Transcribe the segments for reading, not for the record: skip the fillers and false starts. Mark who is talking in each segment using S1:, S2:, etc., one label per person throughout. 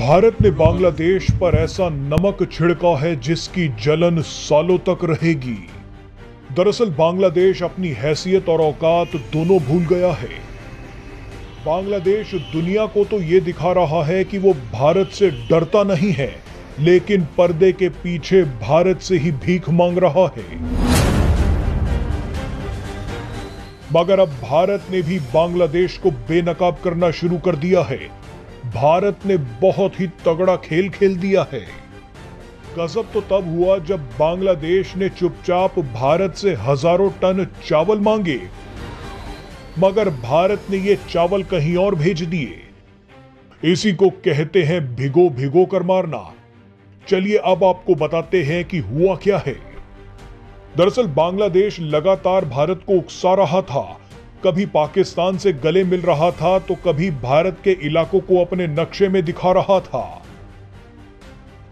S1: भारत ने बांग्लादेश पर ऐसा नमक छिड़का है जिसकी जलन सालों तक रहेगी। दरअसल बांग्लादेश अपनी हैसियत और औकात दोनों भूल गया है। बांग्लादेश दुनिया को तो ये दिखा रहा है कि वो भारत से डरता नहीं है, लेकिन पर्दे के पीछे भारत से ही भीख मांग रहा है। मगर अब भारत ने भी बांग्लादेश को बेनकाब करना शुरू कर दिया है। भारत ने बहुत ही तगड़ा खेल खेल दिया है। गजब तो तब हुआ जब बांग्लादेश ने चुपचाप भारत से हजारों टन चावल मांगे, मगर भारत ने ये चावल कहीं और भेज दिए। इसी को कहते हैं भिगो भिगो कर मारना। चलिए अब आपको बताते हैं कि हुआ क्या है। दरअसल बांग्लादेश लगातार भारत को उकसा रहा था। कभी पाकिस्तान से गले मिल रहा था तो कभी भारत के इलाकों को अपने नक्शे में दिखा रहा था।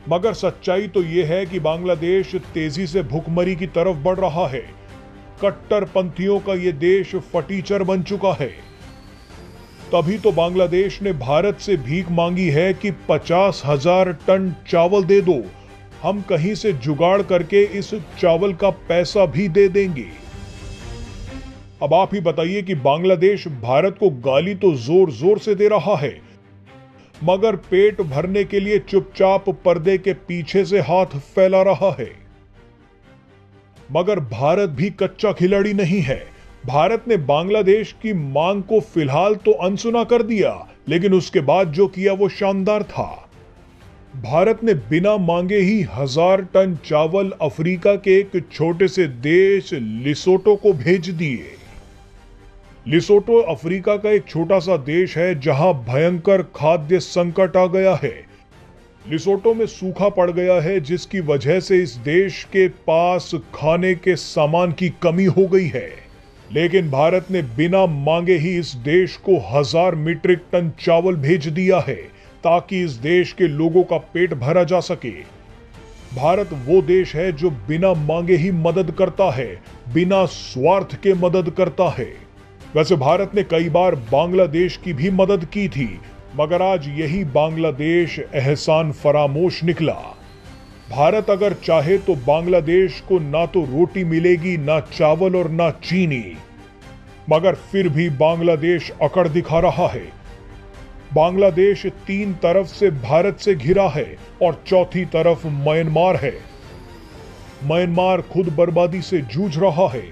S1: मगर सच्चाई तो यह है कि बांग्लादेश तेजी से भुखमरी की तरफ बढ़ रहा है। कट्टरपंथियों का यह देश फटीचर बन चुका है। तभी तो बांग्लादेश ने भारत से भीख मांगी है कि 50,000 टन चावल दे दो, हम कहीं से जुगाड़ करके इस चावल का पैसा भी दे देंगे। अब आप ही बताइए कि बांग्लादेश भारत को गाली तो जोर जोर से दे रहा है, मगर पेट भरने के लिए चुपचाप पर्दे के पीछे से हाथ फैला रहा है। मगर भारत भी कच्चा खिलाड़ी नहीं है। भारत ने बांग्लादेश की मांग को फिलहाल तो अनसुना कर दिया, लेकिन उसके बाद जो किया वो शानदार था। भारत ने बिना मांगे ही 1000 टन चावल अफ्रीका के एक छोटे से देश लिसोटो को भेज दिए। लिसोटो अफ्रीका का एक छोटा सा देश है जहां भयंकर खाद्य संकट आ गया है। लिसोटो में सूखा पड़ गया है, जिसकी वजह से इस देश के पास खाने के सामान की कमी हो गई है। लेकिन भारत ने बिना मांगे ही इस देश को 1000 मीट्रिक टन चावल भेज दिया है ताकि इस देश के लोगों का पेट भरा जा सके। भारत वो देश है जो बिना मांगे ही मदद करता है, बिना स्वार्थ के मदद करता है। वैसे भारत ने कई बार बांग्लादेश की भी मदद की थी, मगर आज यही बांग्लादेश एहसान फरामोश निकला। भारत अगर चाहे तो बांग्लादेश को ना तो रोटी मिलेगी, ना चावल और ना चीनी, मगर फिर भी बांग्लादेश अकड़ दिखा रहा है। बांग्लादेश 3 तरफ से भारत से घिरा है और चौथी तरफ म्यांमार है। म्यांमार खुद बर्बादी से जूझ रहा है।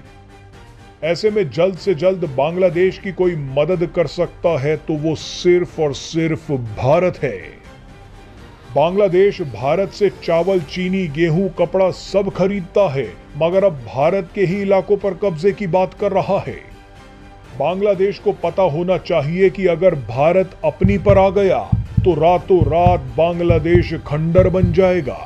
S1: ऐसे में जल्द से जल्द बांग्लादेश की कोई मदद कर सकता है तो वो सिर्फ और सिर्फ भारत है। बांग्लादेश भारत से चावल, चीनी, गेहूं, कपड़ा सब खरीदता है, मगर अब भारत के ही इलाकों पर कब्जे की बात कर रहा है। बांग्लादेश को पता होना चाहिए कि अगर भारत अपनी पर आ गया तो रातों रात बांग्लादेश खंडर बन जाएगा।